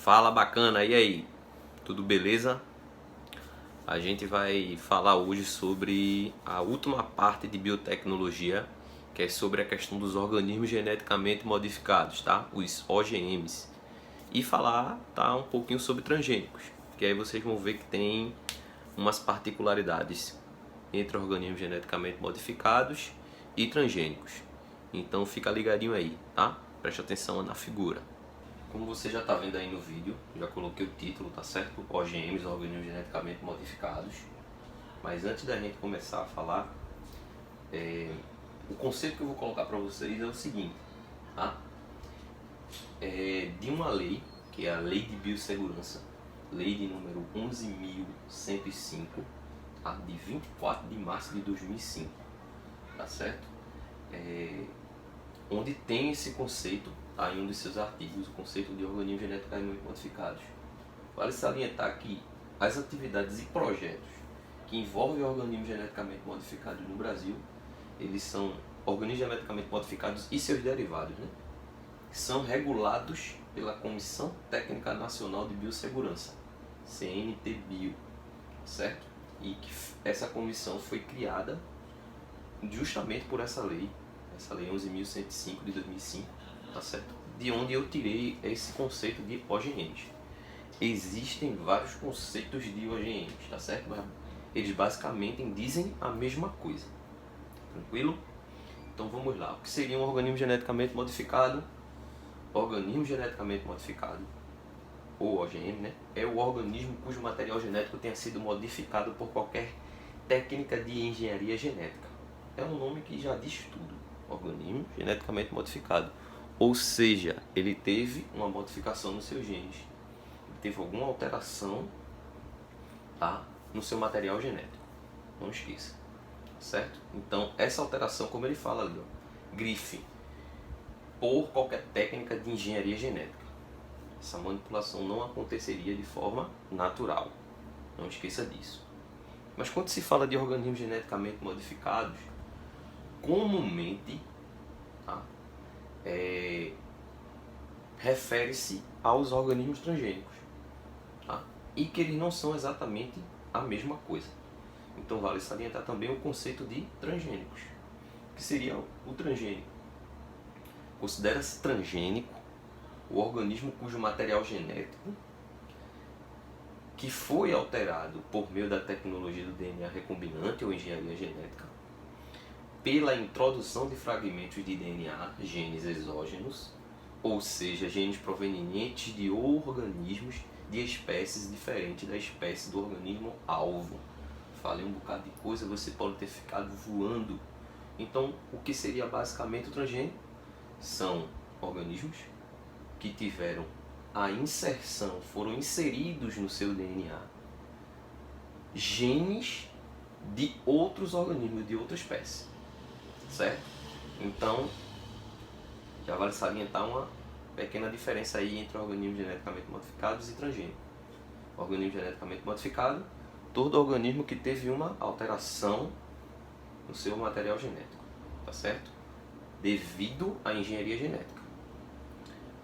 Fala bacana, e aí? Tudo beleza? A gente vai falar hoje sobre a última parte de biotecnologia, que é sobre a questão dos organismos geneticamente modificados, tá? Os OGMs. E falar, tá, um pouquinho sobre transgênicos, que aí vocês vão ver que tem umas particularidades entre organismos geneticamente modificados e transgênicos. Então fica ligadinho aí, tá? Preste atenção na figura. Como você já está vendo aí no vídeo, já coloquei o título, tá certo? OGMs, organismos geneticamente modificados. Mas antes da gente começar a falar, o conceito que eu vou colocar para vocês é o seguinte, tá? De uma lei, que é a Lei de Biossegurança, lei de número 11.105, tá? De 24 de março de 2005, tá certo? Onde tem esse conceito, tá, em um dos seus artigos, o conceito de organismos geneticamente modificados. Vale salientar que as atividades e projetos que envolvem organismos geneticamente modificados no Brasil, eles são organismos geneticamente modificados e seus derivados, né? São regulados pela Comissão Técnica Nacional de Biossegurança, CNTBio, certo? E que essa comissão foi criada justamente por essa lei 11.105 de 2005, tá certo? De onde eu tirei esse conceito de OGMs. Existem vários conceitos de OGMs, tá certo? Mas eles basicamente dizem a mesma coisa. Tranquilo? Então vamos lá. O que seria um organismo geneticamente modificado? Organismo geneticamente modificado, ou OGM, né? É o organismo cujo material genético tenha sido modificado por qualquer técnica de engenharia genética. É um nome que já diz tudo. Organismo geneticamente modificado. Ou seja, ele teve uma modificação nos seus genes. Ele teve alguma alteração, tá, no seu material genético. Não esqueça. Certo? Então, essa alteração, como ele fala ali, ó, grife, por qualquer técnica de engenharia genética. Essa manipulação não aconteceria de forma natural. Não esqueça disso. Mas quando se fala de organismos geneticamente modificados, comumente, tá, refere-se aos organismos transgênicos, tá? E que eles não são exatamente a mesma coisa. Então vale salientar também o conceito de transgênicos. O que seria o transgênico? Considera-se transgênico o organismo cujo material genético que foi alterado por meio da tecnologia do DNA recombinante ou engenharia genética, pela introdução de fragmentos de DNA, genes exógenos, ou seja, genes provenientes de organismos de espécies diferentes da espécie do organismo alvo. Falei um bocado de coisa, você pode ter ficado voando. Então, o que seria basicamente o transgênico? São organismos que tiveram a inserção, foram inseridos no seu DNA genes de outros organismos, de outra espécie. Certo? Então, já vale salientar uma pequena diferença aí entre organismos geneticamente modificados e transgênicos. Organismo geneticamente modificado, todo organismo que teve uma alteração no seu material genético, tá certo? Devido à engenharia genética.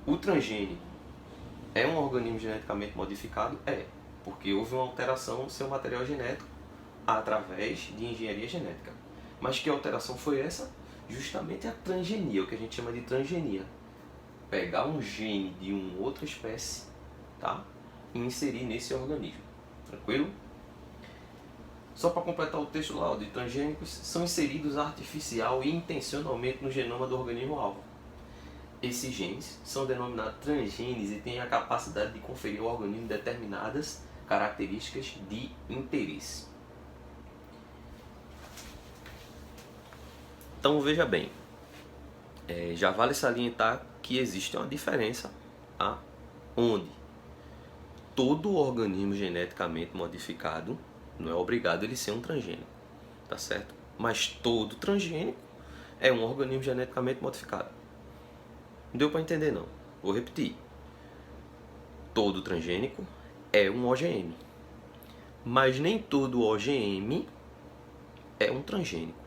O transgênico é um organismo geneticamente modificado? É, porque houve uma alteração no seu material genético através de engenharia genética. Mas que alteração foi essa? Justamente a transgenia, o que a gente chama de transgenia. Pegar um gene de uma outra espécie, tá, e inserir nesse organismo. Tranquilo? Só para completar o texto lá, de transgênicos são inseridos artificial e intencionalmente no genoma do organismo-alvo. Esses genes são denominados transgenes e têm a capacidade de conferir ao organismo determinadas características de interesse. Então veja bem, já vale salientar que existe uma diferença, tá? Onde todo organismo geneticamente modificado não é obrigado ele ser um transgênico, tá certo? Mas todo transgênico é um organismo geneticamente modificado. Não deu para entender não, vou repetir. Todo transgênico é um OGM, mas nem todo OGM é um transgênico.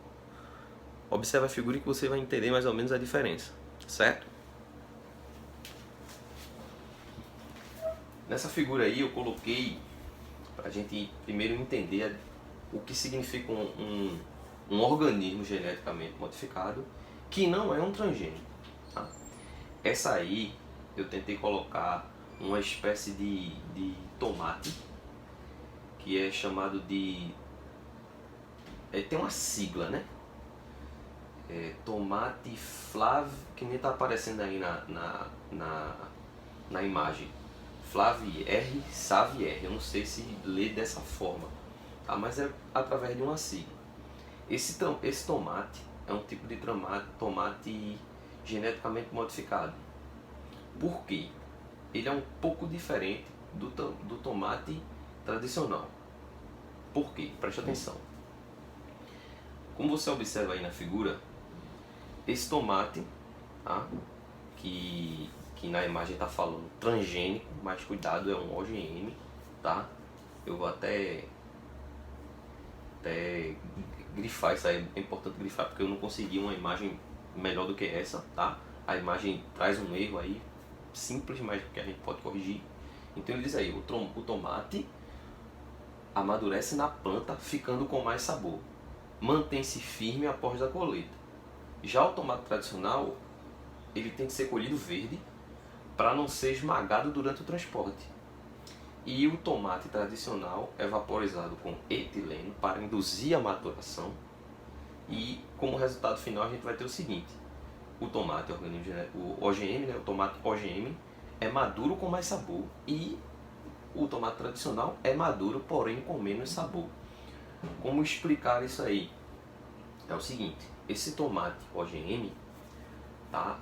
Observe a figura que você vai entender mais ou menos a diferença, certo? Nessa figura aí eu coloquei para a gente primeiro entender o que significa um organismo geneticamente modificado que não é um transgênico. Tá? Essa aí eu tentei colocar uma espécie de tomate que é chamado de... tem uma sigla, né? Tomate Flav, que nem está aparecendo aí na imagem. Flavier, Savier, eu não sei se lê dessa forma, tá? Mas é através de uma sigla. Esse tomate é um tipo de tomate geneticamente modificado. Por quê? Ele é um pouco diferente do tomate tradicional. Por quê? Preste atenção. Como você observa aí na figura, esse tomate, tá? que na imagem está falando transgênico, mas cuidado, é um OGM, tá? Eu vou até grifar isso aí, é importante grifar porque eu não consegui uma imagem melhor do que essa, tá? A imagem traz um erro aí, simples, mas que a gente pode corrigir. Então ele diz aí, o tomate amadurece na planta, ficando com mais sabor. Mantém-se firme após a colheita. Já o tomate tradicional, ele tem que ser colhido verde para não ser esmagado durante o transporte. E o tomate tradicional é vaporizado com etileno para induzir a maturação. E como resultado final a gente vai ter o seguinte: o tomate o OGM, né, o tomate OGM é maduro com mais sabor e o tomate tradicional é maduro, porém com menos sabor. Como explicar isso aí? É o seguinte: esse tomate OGM, tá?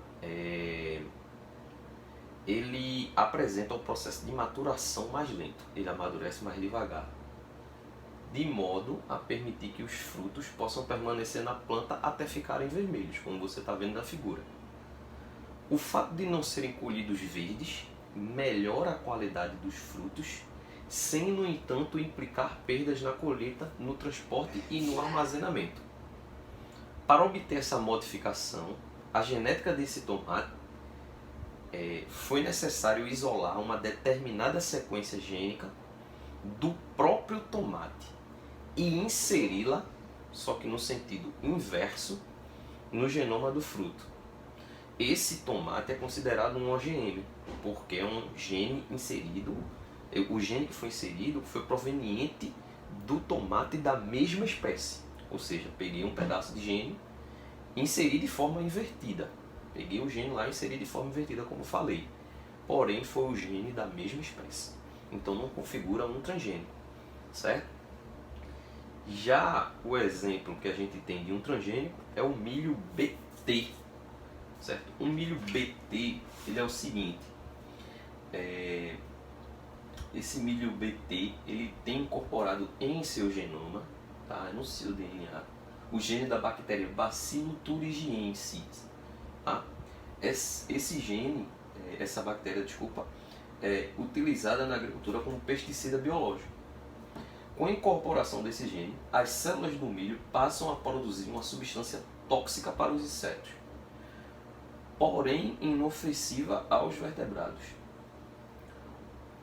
Ele apresenta um processo de maturação mais lento, ele amadurece mais devagar, de modo a permitir que os frutos possam permanecer na planta até ficarem vermelhos, como você está vendo na figura. O fato de não serem colhidos verdes melhora a qualidade dos frutos, sem, no entanto, implicar perdas na colheita, no transporte e no armazenamento. Para obter essa modificação, a genética desse tomate foi necessário isolar uma determinada sequência gênica do próprio tomate e inseri-la, só que no sentido inverso, no genoma do fruto. Esse tomate é considerado um OGM, porque é um gene inserido, o gene que foi inserido foi proveniente do tomate da mesma espécie. Ou seja, peguei um pedaço de gene e inseri de forma invertida. Peguei o gene lá e inseri de forma invertida, como falei. Porém, foi o gene da mesma espécie. Então não configura um transgênico, certo? Já o exemplo que a gente tem de um transgênico é o milho BT, certo? O milho BT, ele é o seguinte: esse milho BT, ele tem incorporado em seu genoma, tá? No seu DNA, o gene da bactéria Bacillus thuringiensis, tá? Esse gene, essa bactéria, é utilizada na agricultura como pesticida biológico. Com a incorporação desse gene, as células do milho passam a produzir uma substância tóxica para os insetos, porém inofensiva aos vertebrados.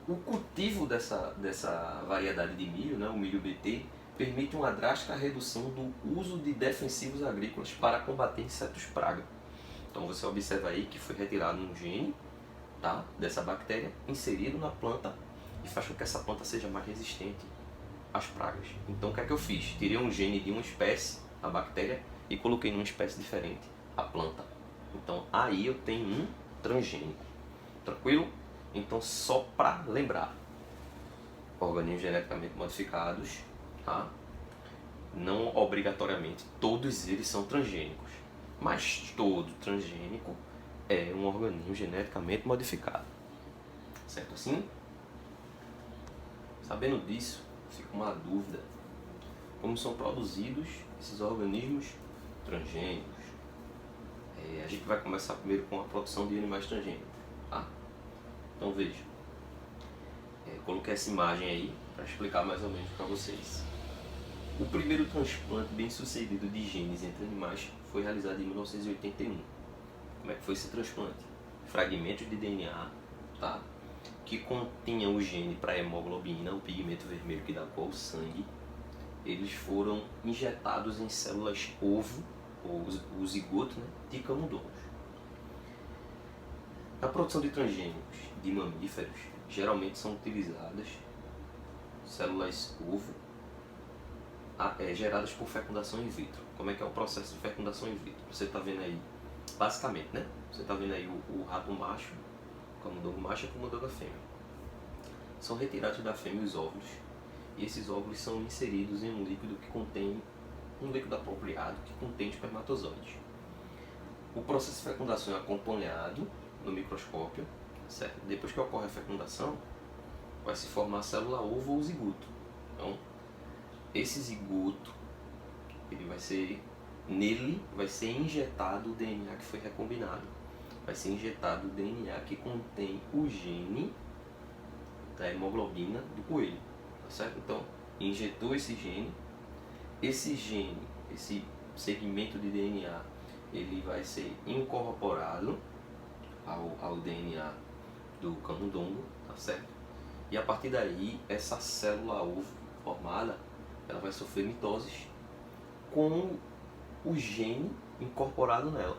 O cultivo dessa variedade de milho, né, o milho BT, permite uma drástica redução do uso de defensivos agrícolas para combater insetos praga. Então você observa aí que foi retirado um gene, tá, dessa bactéria, inserido na planta e faz com que essa planta seja mais resistente às pragas. Então o que é que eu fiz? Tirei um gene de uma espécie, a bactéria, e coloquei numa espécie diferente, a planta. Então aí eu tenho um transgênico. Tranquilo? Então só para lembrar, organismos geneticamente modificados, tá? Não obrigatoriamente todos eles são transgênicos, mas todo transgênico é um organismo geneticamente modificado. Certo assim? Sabendo disso, fica uma dúvida: como são produzidos esses organismos transgênicos? A gente vai começar primeiro com a produção de animais transgênicos, tá? Então veja, coloquei essa imagem aí para explicar mais ou menos para vocês. O primeiro transplante bem sucedido de genes entre animais foi realizado em 1981. Como é que foi esse transplante? Fragmentos de DNA, tá, que continha o gene para hemoglobina, o pigmento vermelho que dá cor ao sangue, eles foram injetados em células ovo, ou o zigoto, né, de camundongos. Na produção de transgênicos de mamíferos, geralmente são utilizadas células ovo geradas por fecundação in vitro. Como é que é o processo de fecundação in vitro? Você está vendo aí, basicamente, né? Você está vendo aí o rato macho, o camundongo macho e a camundonga fêmea. São retirados da fêmea os óvulos, e esses óvulos são inseridos em um líquido que contém, um líquido apropriado que contém espermatozoides. O processo de fecundação é acompanhado no microscópio, certo? Depois que ocorre a fecundação, vai se formar a célula ovo ou zigoto. Então, esse zigoto, nele vai ser injetado o DNA que foi recombinado. Vai ser injetado o DNA que contém o gene da hemoglobina do coelho, tá certo? Então, injetou esse gene, esse segmento de DNA, ele vai ser incorporado ao DNA do camundongo, tá certo? E a partir daí, essa célula ovo formada, ela vai sofrer mitoses com o gene incorporado nela,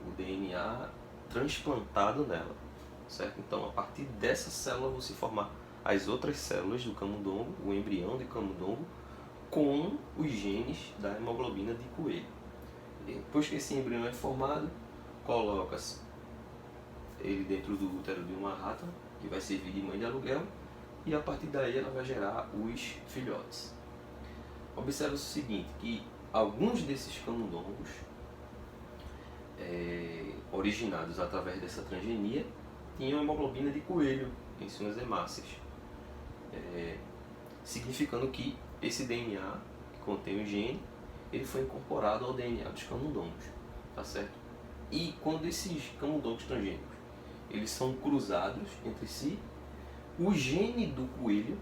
o DNA transplantado nela, certo? Então, a partir dessa célula vão se formar as outras células do camundongo, o embrião de camundongo, com os genes da hemoglobina de coelho. E depois que esse embrião é formado, coloca-se ele dentro do útero de uma rata, que vai servir de mãe de aluguel, e a partir daí ela vai gerar os filhotes. Observa o seguinte, que alguns desses camundongos, originados através dessa transgenia, tinham hemoglobina de coelho em suas hemácias, significando que esse DNA, que contém o gene, ele foi incorporado ao DNA dos camundongos, tá certo? E quando esses camundongos transgênicos, eles são cruzados entre si, o gene do coelho,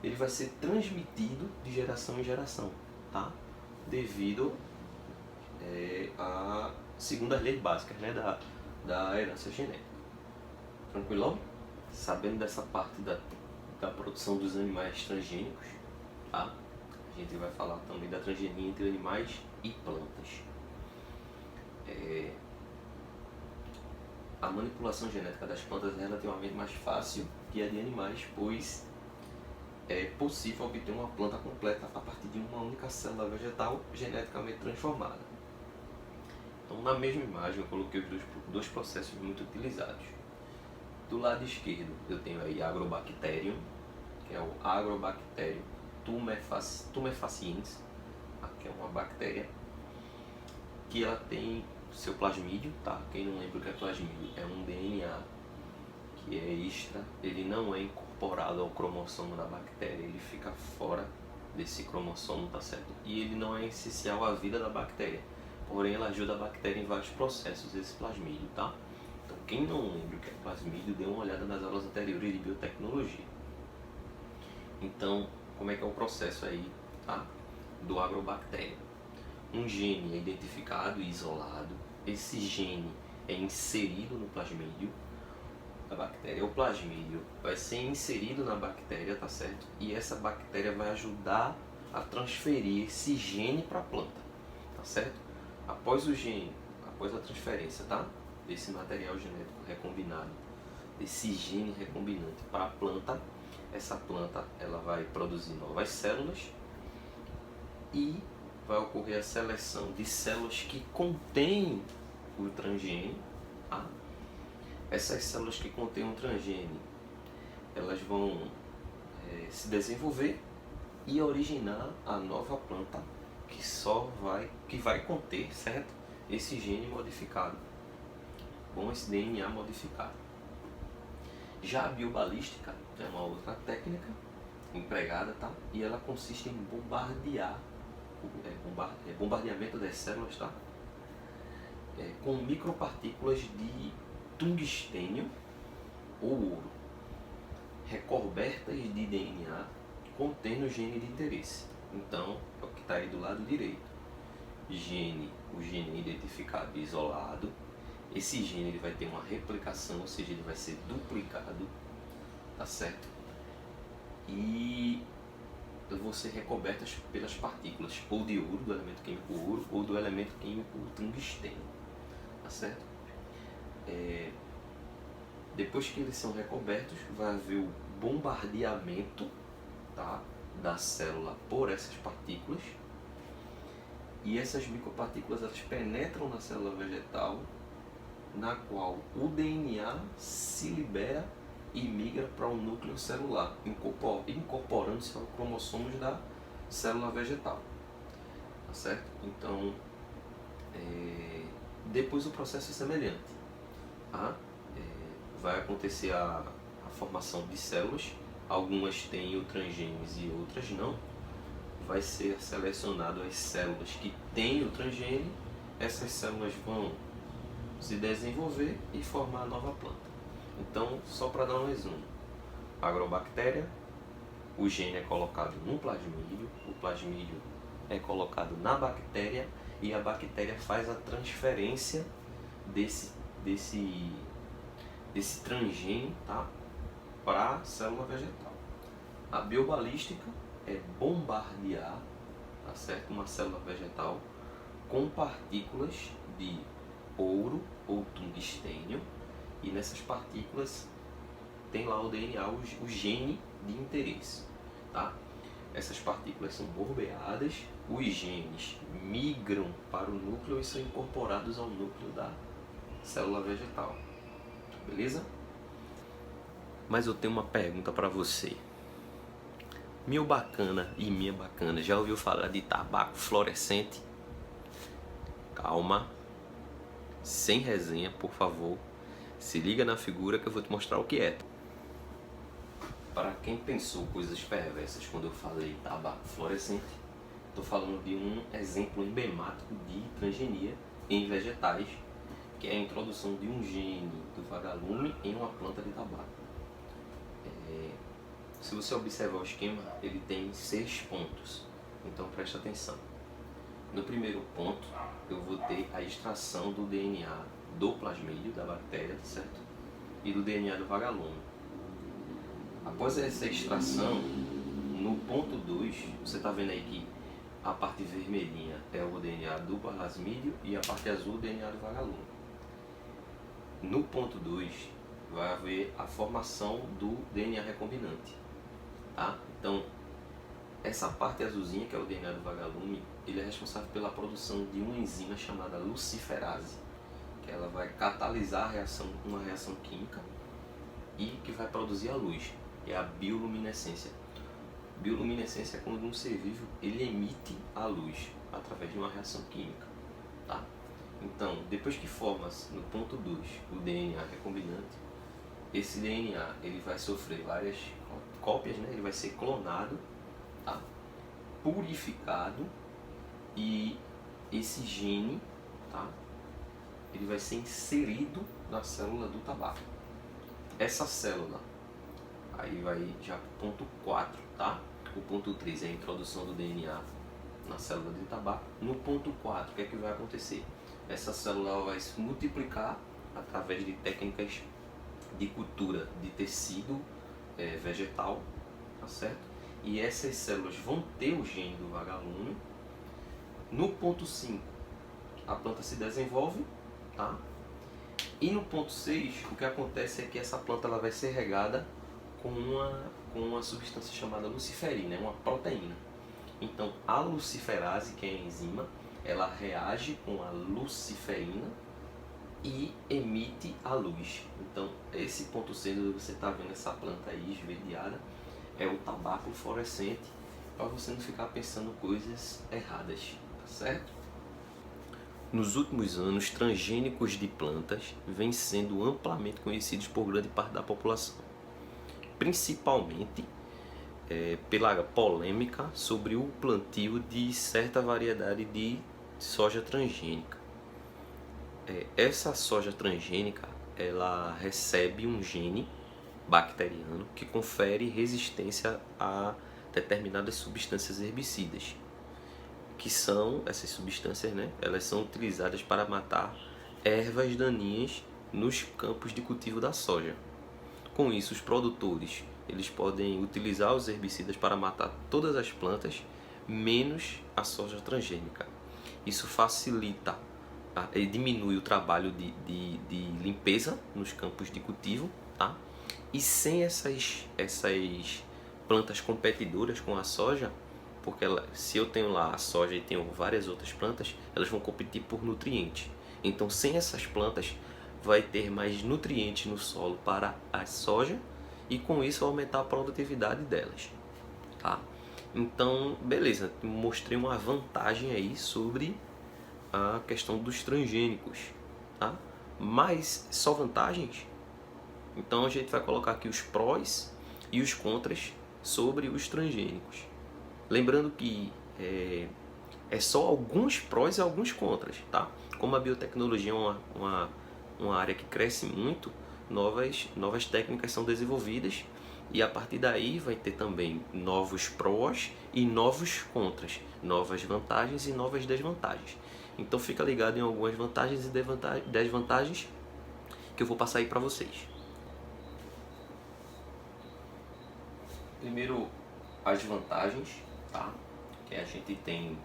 ele vai ser transmitido de geração em geração, tá? Devido a segundo as leis básicas, né, da herança genética. Tranquilão? Sabendo dessa parte da produção dos animais transgênicos, tá? A gente vai falar também da transgenia entre animais e plantas. A manipulação genética das plantas é relativamente mais fácil que a de animais, pois é possível obter uma planta completa a partir de uma única célula vegetal geneticamente transformada. Então, na mesma imagem, eu coloquei os dois processos muito utilizados. Do lado esquerdo, eu tenho aí Agrobacterium, que é o Agrobacterium tumefaciens, que é uma bactéria que ela tem seu plasmídio, tá? Quem não lembra o que é plasmídio, é um DNA que é extra, ele não é incorporado ao cromossomo da bactéria, ele fica fora desse cromossomo, tá certo? E ele não é essencial à vida da bactéria, porém ela ajuda a bactéria em vários processos, esse plasmídio, tá? Então quem não lembra o que é plasmídio, dê uma olhada nas aulas anteriores de biotecnologia. Então, como é que é o processo aí, tá? Do agrobactério? Um gene é identificado e isolado, esse gene é inserido no plasmídio da bactéria, o plasmídio vai ser inserido na bactéria, tá certo? E essa bactéria vai ajudar a transferir esse gene para a planta, tá certo? Após a transferência, tá? Desse material genético recombinado, desse gene recombinante para a planta, essa planta ela vai produzir novas células e vai ocorrer a seleção de células que contêm o transgênio, tá? Essas células que contêm o transgênio, elas vão se desenvolver e originar a nova planta que vai conter, certo? Esse gene modificado, com esse DNA modificado. Já a biobalística é uma outra técnica empregada, tá? E ela consiste em bombardeamento das células, tá? Com micropartículas de tungstênio ou ouro, recobertas de DNA contendo o gene de interesse. Então, é o que está aí do lado direito. O gene é identificado e isolado. Esse gene ele vai ter uma replicação, ou seja, ele vai ser duplicado. tá certo? E vão ser recobertas pelas partículas ou de ouro, do elemento químico ouro, ou do elemento químico tungstênio, tá certo? Depois que eles são recobertos, vai haver o bombardeamento, tá, da célula por essas partículas, e essas micropartículas elas penetram na célula vegetal, na qual o DNA se libera e migra para o núcleo celular, incorporando-se aos cromossomos da célula vegetal, tá certo? Então, depois o processo é semelhante, tá? Vai acontecer a formação de células, algumas têm o transgenes e outras não. Vai ser selecionado as células que têm o transgene, essas células vão se desenvolver e formar a nova planta. Então, só para dar um resumo, a agrobactéria, o gene é colocado no plasmídio, o plasmídio é colocado na bactéria e a bactéria faz a transferência desse transgene, tá, para a célula vegetal. A biobalística é bombardear, tá certo, uma célula vegetal com partículas de ouro ou tungstênio, e nessas partículas tem lá o DNA, o gene de interesse, tá? Essas partículas são borbeadas, os genes migram para o núcleo e são incorporados ao núcleo da célula vegetal, beleza? Mas eu tenho uma pergunta para você. Meu bacana e minha bacana, já ouviu falar de tabaco fluorescente? Calma, sem resenha, por favor. Se liga na figura que eu vou te mostrar o que é. Para quem pensou coisas perversas quando eu falei tabaco fluorescente, estou falando de um exemplo emblemático de transgenia em vegetais, que é a introdução de um gene do vagalume em uma planta de tabaco. Se você observar o esquema, ele tem 6 pontos, então preste atenção. No primeiro ponto, eu vou ter a extração do DNA do plasmídio, da bactéria, certo? E do DNA do vagalume. Após essa extração, no ponto 2, você está vendo aí que a parte vermelhinha é o DNA do plasmídio e a parte azul o DNA do vagalume. No ponto 2, vai haver a formação do DNA recombinante, tá? Então, essa parte azulzinha, que é o DNA do vagalume, ele é responsável pela produção de uma enzima chamada luciferase, que ela vai catalisar uma reação química e que vai produzir a luz, que é a bioluminescência. Bioluminescência é quando um ser vivo ele emite a luz através de uma reação química, tá? Então, depois que forma-se no ponto 2 o DNA recombinante, esse DNA ele vai sofrer várias cópias, né? Ele vai ser clonado, tá? Purificado, e esse gene, tá, ele vai ser inserido na célula do tabaco. Essa célula, aí vai já para o ponto 4, tá? O ponto 3 é a introdução do DNA na célula de tabaco. No ponto 4, o que é que vai acontecer? Essa célula vai se multiplicar através de técnicas de cultura de tecido vegetal, tá certo? E essas células vão ter o gene do vagalume. No ponto 5, a planta se desenvolve, tá? E no ponto 6, o que acontece é que essa planta ela vai ser regada com uma substância chamada luciferina, uma proteína. Então, a luciferase, que é a enzima, ela reage com a luciferina e emite a luz. Então, esse ponto 6, você está vendo essa planta aí esverdeada, é o tabaco fluorescente, para você não ficar pensando coisas erradas, tá certo? Nos últimos anos, transgênicos de plantas vêm sendo amplamente conhecidos por grande parte da população, principalmente pela polêmica sobre o plantio de certa variedade de soja transgênica. Essa soja transgênica ela recebe um gene bacteriano que confere resistência a determinadas substâncias herbicidas, que são essas substâncias, né? Elas são utilizadas para matar ervas daninhas nos campos de cultivo da soja. Com isso, os produtores eles podem utilizar os herbicidas para matar todas as plantas, menos a soja transgênica. Isso facilita e diminui o trabalho de limpeza nos campos de cultivo, tá? E sem essas plantas competidoras com a soja, porque se eu tenho lá a soja e tenho várias outras plantas, elas vão competir por nutrientes. Então, sem essas plantas, vai ter mais nutrientes no solo para a soja e com isso aumentar a produtividade delas, tá? Então, beleza, mostrei uma vantagem aí sobre a questão dos transgênicos, tá? Mas só vantagens? Então a gente vai colocar aqui os prós e os contras sobre os transgênicos. Lembrando que é só alguns prós e alguns contras, tá? Como a biotecnologia é uma área que cresce muito, novas técnicas são desenvolvidas e a partir daí vai ter também novos prós e novos contras, novas vantagens e novas desvantagens. Então fica ligado em algumas vantagens e desvantagens que eu vou passar aí para vocês. Primeiro, as vantagens, tá? Que a gente tem,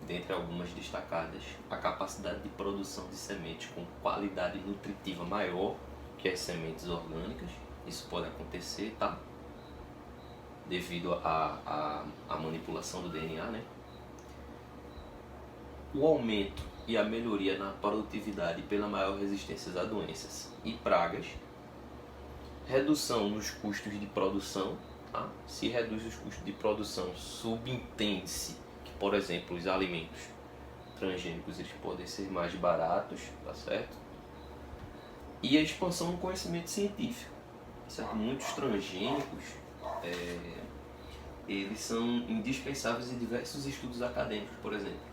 dentre algumas destacadas, a capacidade de produção de sementes com qualidade nutritiva maior que as sementes orgânicas. Isso pode acontecer, tá? Devido à manipulação do DNA, né? O aumento e a melhoria na produtividade pela maior resistência a doenças e pragas. Redução nos custos de produção. Tá? Se reduz os custos de produção, subentende-se que, por exemplo, os alimentos transgênicos eles podem ser mais baratos, tá certo? E a expansão do conhecimento científico. Certo? Muitos transgênicos eles são indispensáveis em diversos estudos acadêmicos, por exemplo,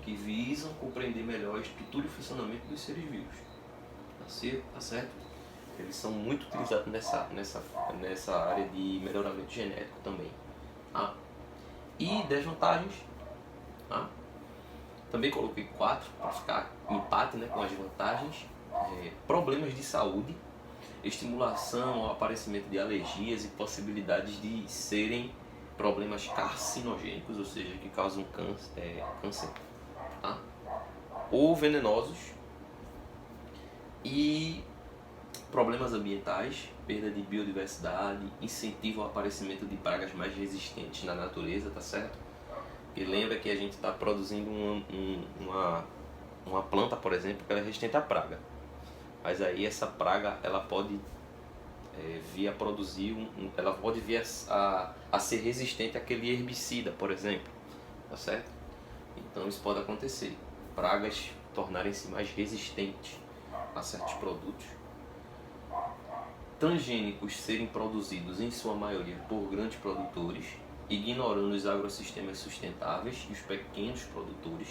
que visam compreender melhor a estrutura e funcionamento dos seres vivos. Tá certo? Eles são muito utilizados nessa área de melhoramento genético também. Tá? E desvantagens. Tá? Também coloquei 4 para ficar empate, né, com as vantagens. Problemas de saúde, estimulação ao aparecimento de alergias e possibilidades de serem problemas carcinogênicos, ou seja, que causam câncer, tá? Ou venenosos. E problemas ambientais, perda de biodiversidade, incentivo ao aparecimento de pragas mais resistentes na natureza, tá certo? E lembra que a gente está produzindo uma planta, por exemplo, que ela é resistente à praga. Mas aí essa praga, ela pode vir a produzir, ela pode vir a ser resistente àquele herbicida, por exemplo, tá certo? Então isso pode acontecer, pragas tornarem-se mais resistentes a certos produtos. Transgênicos serem produzidos em sua maioria por grandes produtores, ignorando os agrossistemas sustentáveis e os pequenos produtores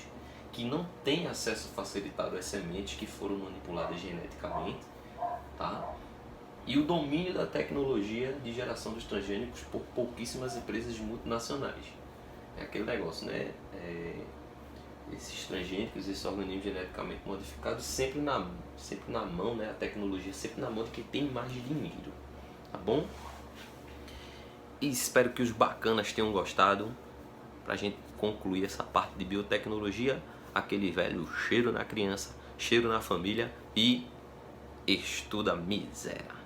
que não têm acesso facilitado às sementes que foram manipuladas geneticamente, tá? E o domínio da tecnologia de geração dos transgênicos por pouquíssimas empresas multinacionais. É aquele negócio, né? Esses transgênicos, esses organismos geneticamente modificados, sempre na mão, né? A tecnologia sempre na mão de quem tem mais dinheiro, tá bom? E espero que os bacanas tenham gostado. Pra gente concluir essa parte de biotecnologia, aquele velho cheiro na criança, cheiro na família e estuda miséria.